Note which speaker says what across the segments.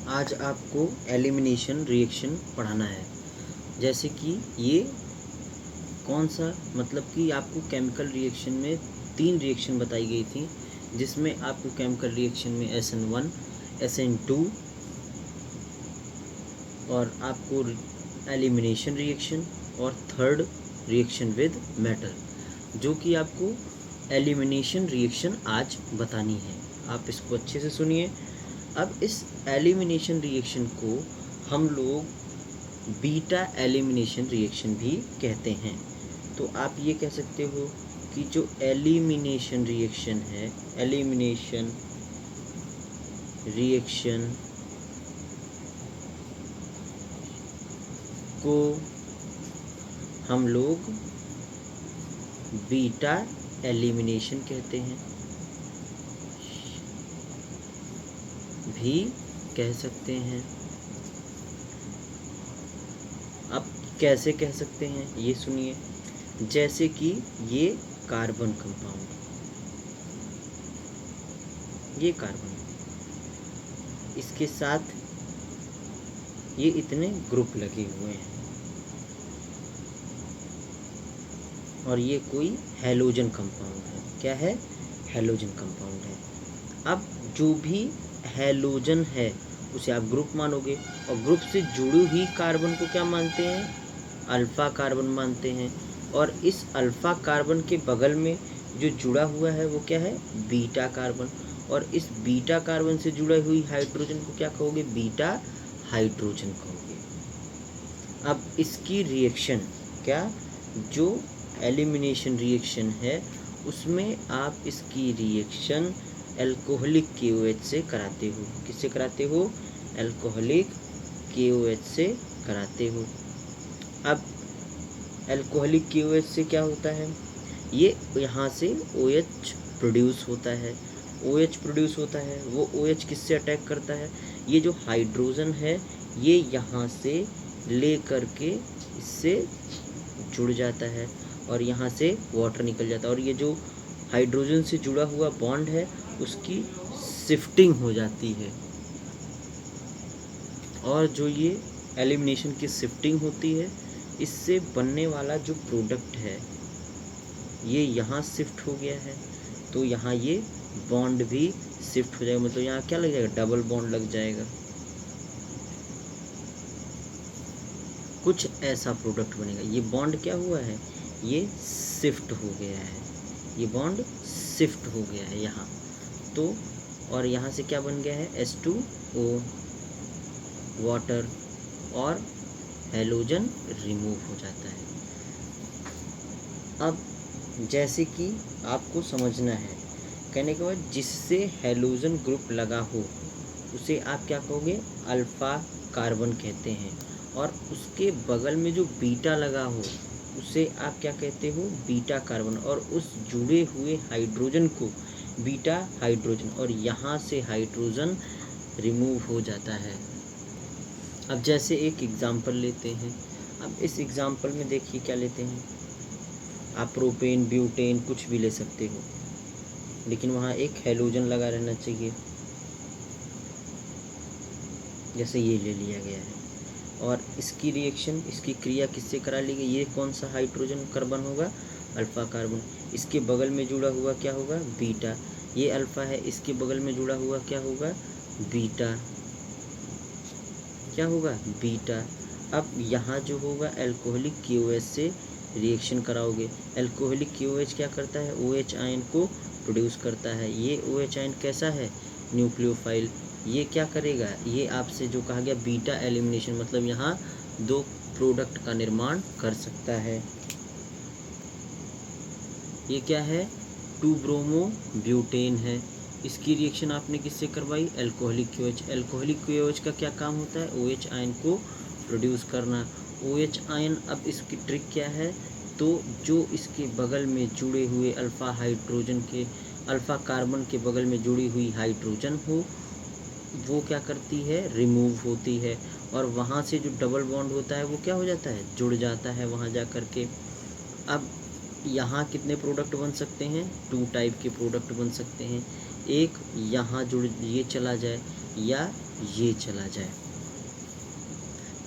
Speaker 1: आज आपको elimination reaction पढ़ाना है। जैसे कि ये कौन सा, मतलब कि आपको केमिकल रिएक्शन में 3 रिएक्शन बताई गई थी, जिसमें आपको केमिकल रिएक्शन में SN1, SN2 और आपको एलिमिनेशन रिएक्शन और थर्ड रिएक्शन विद मेटल, जो कि आपको एलिमिनेशन रिएक्शन आज बतानी है। आप इसको अच्छे से सुनिए। अब इस एलिमिनेशन रिएक्शन को हम लोग बीटा एलिमिनेशन रिएक्शन भी कहते हैं। तो आप ये कह सकते हो कि जो एलिमिनेशन रिएक्शन है, एलिमिनेशन रिएक्शन को हम लोग बीटा एलिमिनेशन कहते हैं, भी कह सकते हैं। अब कैसे कह सकते हैं ये सुनिए। जैसे कि ये कार्बन कंपाउंड, ये कार्बन, इसके साथ ये इतने ग्रुप लगे हुए हैं और ये कोई हैलोजन कंपाउंड है। क्या है? हैलोजन कंपाउंड है। अब जो भी हैलोजन है उसे आप ग्रुप मानोगे, और ग्रुप से जुड़ी हुई कार्बन को क्या मानते हैं? अल्फा कार्बन मानते हैं। और इस अल्फा कार्बन के बगल में जो जुड़ा हुआ है वो क्या है? Beta carbon. और इस बीटा कार्बन से जुड़ी हुई हाइड्रोजन को क्या कहोगे? बीटा हाइड्रोजन कहोगे। अब इसकी रिएक्शन क्या, जो एलिमिनेशन रिएक्शन है उसमें आप इसकी रिएक्शन अल्कोहलिक KOH से कराते हो। किससे कराते हो? अल्कोहलिक KOH से कराते हो। अब अल्कोहलिक KOH से क्या होता है? ये यहाँ से OH प्रोड्यूस होता है। OH प्रोड्यूस होता है, वो OH किससे अटैक करता है? ये जो हाइड्रोजन है ये यहाँ से ले करके इससे जुड़ जाता है और यहाँ से वाटर निकल जाता है, और ये जो हाइड्रोजन से जुड़ा हुआ बॉन्ड है उसकी शिफ्टिंग हो जाती है। और जो ये एलिमिनेशन की शिफ्टिंग होती है, इससे बनने वाला जो प्रोडक्ट है ये यहाँ शिफ्ट हो गया है, तो यहाँ ये बॉन्ड भी शिफ्ट हो जाएगा। मतलब यहाँ क्या लग जाएगा? डबल बॉन्ड लग जाएगा। कुछ ऐसा प्रोडक्ट बनेगा। ये बॉन्ड क्या हुआ है? ये शिफ्ट हो गया है, ये बॉन्ड शिफ्ट हो गया है यहाँ। तो और यहाँ से क्या बन गया है? H2O, वाटर, और हैलोजन रिमूव हो जाता है। अब जैसे कि आपको समझना है, कहने के बाद जिससे हैलोजन ग्रुप लगा हो उसे आप क्या कहोगे? अल्फा कार्बन कहते हैं। और उसके बगल में जो बीटा लगा हो उसे आप क्या कहते हो? Beta carbon. और उस जुड़े हुए हाइड्रोजन को बीटा हाइड्रोजन, और यहाँ से हाइड्रोजन रिमूव हो जाता है। अब जैसे एक एग्जांपल लेते हैं। अब इस एग्जांपल में देखिए क्या लेते हैं आप? प्रोपेन, ब्यूटेन, कुछ भी ले सकते हो, लेकिन वहाँ एक हैलोजन लगा रहना चाहिए। जैसे ये ले लिया गया है और इसकी रिएक्शन, इसकी क्रिया किससे करा ली गई? ये कौन सा हाइड्रोजन कार्बन होगा? Alpha carbon. इसके बगल में जुड़ा हुआ क्या होगा? बीटा। ये अल्फा है, इसके बगल में जुड़ा हुआ क्या होगा? बीटा। क्या होगा? बीटा। अब यहाँ जो होगा अल्कोहलिक KOH से रिएक्शन कराओगे। अल्कोहलिक KOH क्या करता है? OH आयन को प्रोड्यूस करता है। ये OH आयन कैसा है? न्यूक्लियोफाइल। ये क्या करेगा? ये आपसे जो कहा गया बीटा एलिमिनेशन, मतलब यहाँ 2 प्रोडक्ट का निर्माण कर सकता है। ये क्या है? 2 ब्रोमो ब्यूटेन है। इसकी रिएक्शन आपने किससे करवाई? Alcoholic KOH। अल्कोहलिक KOH का क्या काम होता है? OH आयन को प्रोड्यूस करना। OH आयन, अब इसकी ट्रिक क्या है? तो जो इसके बगल में जुड़े हुए अल्फा हाइड्रोजन के, अल्फा कार्बन के बगल में जुड़ी हुई हाइड्रोजन हो, वो क्या करती है? रिमूव होती है। और वहाँ से जो डबल बॉन्ड होता है वो क्या हो जाता है? जुड़ जाता है वहाँ जा कर के। अब यहाँ कितने प्रोडक्ट बन सकते हैं? 2 टाइप के प्रोडक्ट बन सकते हैं। एक यहाँ जुड़, ये चला जाए, या ये चला जाए,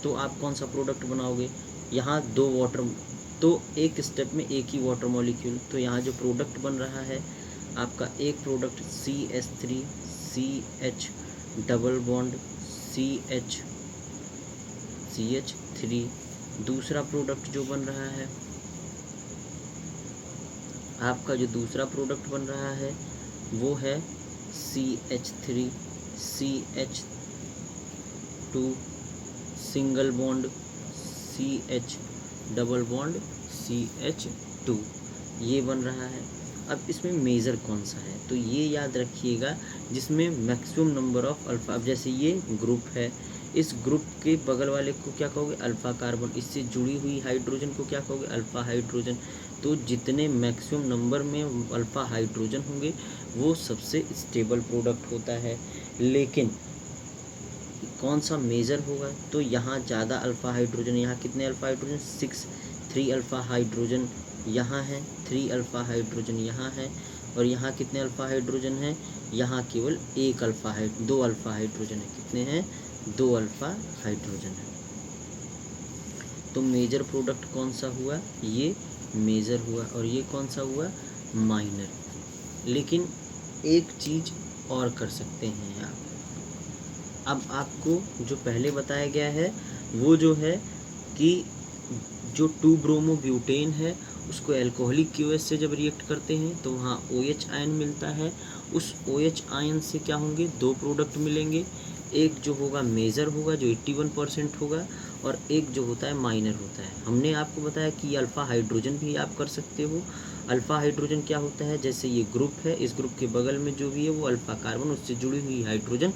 Speaker 1: तो आप कौन सा प्रोडक्ट बनाओगे? यहाँ दो वाटर, तो एक स्टेप में एक ही वाटर मॉलिक्यूल, तो यहाँ जो प्रोडक्ट बन रहा है आपका, एक product CH3 CH double bond CH3, दूसरा प्रोडक्ट जो बन रहा है आपका, जो दूसरा प्रोडक्ट बन रहा है वो है CH3 CH2 single bond CH double bond CH2, ये बन रहा है। अब इसमें मेजर कौन सा है? तो ये याद रखिएगा जिसमें मैक्सिमम नंबर ऑफ अल्फा। अब जैसे ये ग्रुप है, इस ग्रुप के बगल वाले को क्या कहोगे? Alpha carbon. इससे जुड़ी हुई हाइड्रोजन को क्या कहोगे? Alpha hydrogen. तो जितने मैक्सिमम नंबर में अल्फा हाइड्रोजन होंगे वो सबसे स्टेबल प्रोडक्ट होता है। लेकिन कौन सा मेजर होगा? तो यहाँ ज़्यादा अल्फा हाइड्रोजन, यहाँ कितने अल्फा हाइड्रोजन? 6, 3 अल्फा हाइड्रोजन यहाँ है, 3 अल्फा हाइड्रोजन यहाँ है, और यहाँ कितने अल्फा हाइड्रोजन है? यहाँ केवल 2 अल्फा हाइड्रोजन है। कितने हैं? 2 अल्फा हाइड्रोजन है। तो मेजर प्रोडक्ट कौन सा हुआ? ये मेजर हुआ, और ये कौन सा हुआ? माइनर। लेकिन एक चीज़ और कर सकते हैं आप। अब आपको जो पहले बताया गया है वो जो है कि जो 2-ब्रोमोब्यूटेन है उसको अल्कोहलिक QH से जब रिएक्ट करते हैं तो वहाँ OH आयन मिलता है। उस OH आयन से क्या होंगे? 2 प्रोडक्ट मिलेंगे। एक जो होगा मेजर होगा जो 81% होगा, और एक जो होता है माइनर होता है। हमने आपको बताया कि अल्फ़ा हाइड्रोजन भी आप कर सकते हो। अल्फ़ा हाइड्रोजन क्या होता है? जैसे ये ग्रुप है, इस ग्रुप के बगल में जो भी है वो अल्फ़ा कार्बन, उससे जुड़ी हुई हाइड्रोजन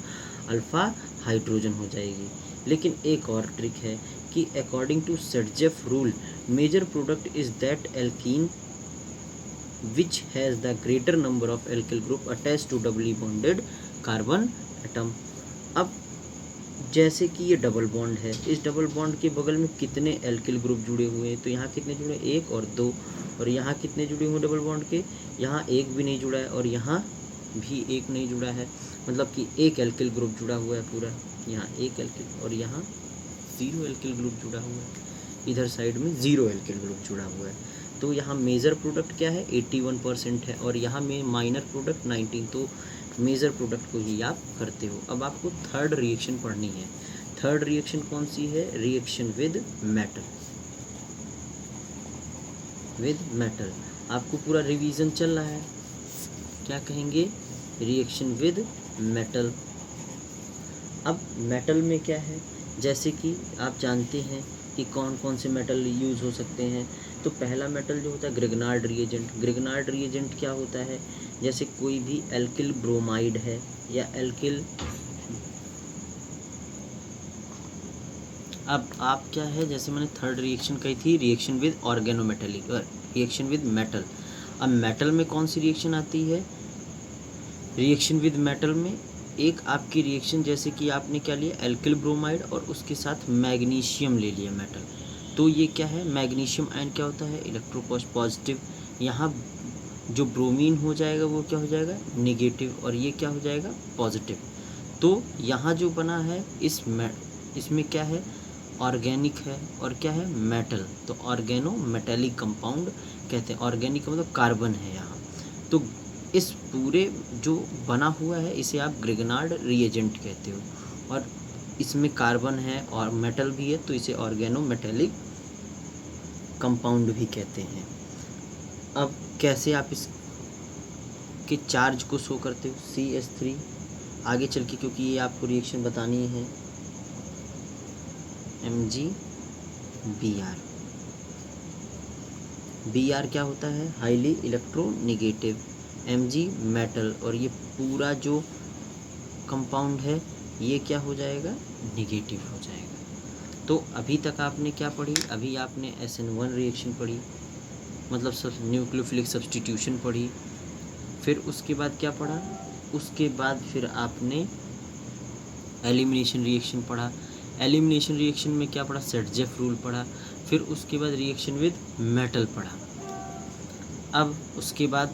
Speaker 1: अल्फ़ा हाइड्रोजन हो जाएगी। लेकिन एक और ट्रिक है कि according to Saytzeff rule, major product is that alkene which has the greater number of alkyl group attach to doubly bonded carbon atom. अब जैसे कि ये डबल बॉन्ड है, इस डबल बॉन्ड के बगल में कितने एल्किल ग्रुप जुड़े हुए हैं? तो यहाँ कितने जुड़े? 1 और 2। और यहाँ कितने जुड़े हुए डबल बॉन्ड के? यहाँ 1 भी नहीं जुड़ा है, और यहाँ भी 1 नहीं जुड़ा है। मतलब कि 1 एल्किल ग्रुप जुड़ा हुआ है पूरा। यहाँ 1 एल्किल, और यहाँ 0 एल्किल ग्रुप जुड़ा हुआ है। इधर साइड में 0 एल्किल ग्रुप जुड़ा हुआ है। तो यहाँ मेजर प्रोडक्ट क्या है? 81% है, और यहाँ में माइनर प्रोडक्ट 19। तो मेजर प्रोडक्ट को ही आप करते हो। अब आपको थर्ड रिएक्शन पढ़नी है। थर्ड रिएक्शन कौन सी है? Reaction with metal. With metal आपको पूरा रिवीजन चल रहा है। क्या कहेंगे? Reaction with metal. अब मेटल में क्या है? जैसे कि आप जानते हैं कि कौन कौन से मेटल यूज़ हो सकते हैं। तो पहला मेटल जो होता है ग्रिग्नार्ड रिएजेंट। ग्रिग्नार्ड रिएजेंट क्या होता है? जैसे कोई भी एल्किल ब्रोमाइड है या एल्किल, अब आप क्या है, जैसे मैंने थर्ड रिएक्शन कही थी, reaction with organometallic, reaction with metal. अब मेटल में कौन सी रिएक्शन आती है? रिएक्शन विद मेटल में एक आपकी रिएक्शन, जैसे कि आपने क्या लिया? एल्किल ब्रोमाइड और उसके साथ मैग्नीशियम ले लिया मेटल। तो ये क्या है? मैग्नीशियम आयन क्या होता है? इलेक्ट्रोपॉजिटिव। यहाँ जो ब्रोमीन हो जाएगा वो क्या हो जाएगा? नेगेटिव, और ये क्या हो जाएगा? पॉजिटिव। तो यहाँ जो बना है इसमें क्या है? ऑर्गेनिक है, और क्या है? मेटल। तो ऑर्गेनो मेटेलिक कंपाउंड कहते हैं। ऑर्गेनिक का मतलब कार्बन है यहाँ। तो इस पूरे जो बना हुआ है इसे आप ग्रिग्नार्ड रिएजेंट कहते हो, और इसमें कार्बन है और मेटल भी है, तो इसे ऑर्गेनो मेटेलिक कंपाउंड भी कहते हैं। अब कैसे आप इसके चार्ज को शो करते हो? CH3 आगे चल के, क्योंकि ये आपको रिएक्शन बतानी है, MgBr। Br क्या होता है? Highly electronegative. Mg मेटल, और ये पूरा जो कंपाउंड है ये क्या हो जाएगा? नेगेटिव हो जाएगा। तो अभी तक आपने क्या पढ़ी? अभी आपने SN1 रिएक्शन पढ़ी, मतलब सब न्यूक्लियोफिलिक सब्स्टिट्यूशन पढ़ी। फिर उसके बाद क्या पढ़ा? उसके बाद फिर आपने एलिमिनेशन रिएक्शन पढ़ा। एलिमिनेशन रिएक्शन में क्या पढ़ा? सर्जेफ रूल पढ़ा। फिर उसके बाद रिएक्शन विद मेटल पढ़ा। अब उसके बाद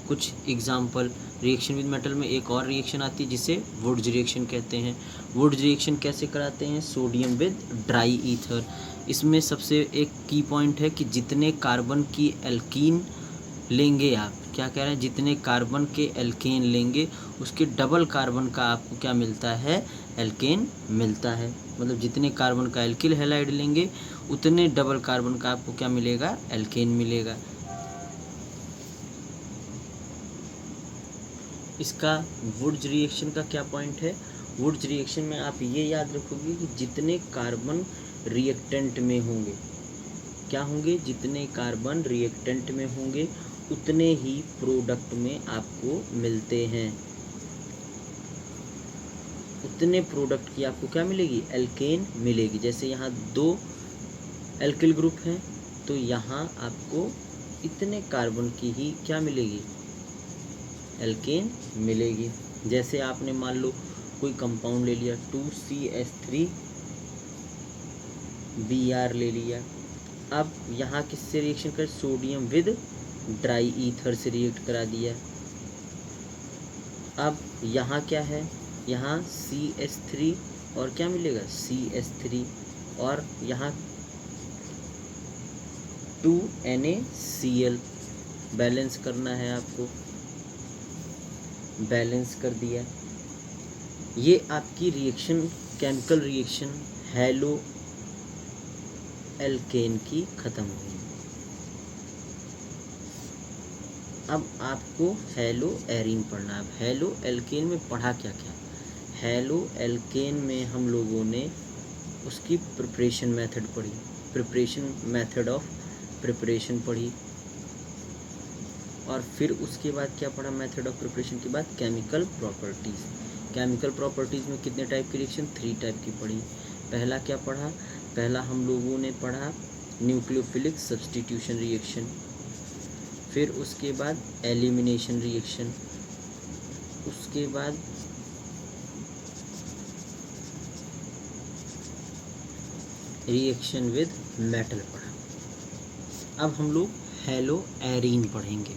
Speaker 1: कुछ एग्जाम्पल, रिएक्शन विद मेटल में एक और रिएक्शन आती है जिसे वुड्स रिएक्शन कहते हैं। वुड्स रिएक्शन कैसे कराते हैं? Sodium with dry ether. इसमें सबसे एक की पॉइंट है कि जितने कार्बन की एल्कीन लेंगे आप, क्या कह रहे हैं, जितने कार्बन के एल्केन लेंगे उसके डबल कार्बन का आपको क्या मिलता है? एल्केन मिलता है। मतलब जितने कार्बन का एल्किल हैलाइड लेंगे उतने डबल कार्बन का आपको क्या मिलेगा? एल्केन मिलेगा। इसका वुड्स रिएक्शन का क्या पॉइंट है? वुड्स रिएक्शन में आप ये याद रखोगे कि जितने कार्बन रिएक्टेंट में होंगे, क्या होंगे? जितने कार्बन रिएक्टेंट में होंगे उतने ही प्रोडक्ट में आपको मिलते हैं। उतने प्रोडक्ट की आपको क्या मिलेगी? एल्केन मिलेगी। जैसे यहाँ 2 एल्किल ग्रुप हैं तो यहाँ आपको इतने कार्बन की ही क्या मिलेगी? एल्केन मिलेगी। जैसे आपने मान लो कोई कंपाउंड ले लिया 2CH3Br ले लिया, अब यहाँ किससे रिएक्शन कर? सोडियम विद ड्राई ईथर से रिएक्ट करा दिया। अब यहाँ क्या है? यहाँ CH3 और क्या मिलेगा? CH3 और यहाँ 2NaCl बैलेंस करना है आपको, बैलेंस कर दिया। ये आपकी reaction, chemical reaction haloalkane की खत्म हुई। अब आपको हैलो एरीन पढ़ना है। अब हैलो एल्केन में पढ़ा क्या क्या? हैलो एल्केन में हम लोगों ने उसकी प्रिपरेशन मेथड पढ़ी, प्रिपरेशन मेथड ऑफ प्रिपरेशन पढ़ी, और फिर उसके बाद क्या पढ़ा? मेथड ऑफ प्रिपरेशन के बाद केमिकल प्रॉपर्टीज़। केमिकल प्रॉपर्टीज़ में कितने टाइप की रिएक्शन? 3 टाइप की पढ़ी। पहला क्या पढ़ा? पहला हम लोगों ने पढ़ा न्यूक्लियोफिलिक सब्स्टिट्यूशन रिएक्शन, फिर उसके बाद एलिमिनेशन रिएक्शन, उसके बाद रिएक्शन विद मेटल पढ़ा। अब हम लोग हैलो एरीन पढ़ेंगे।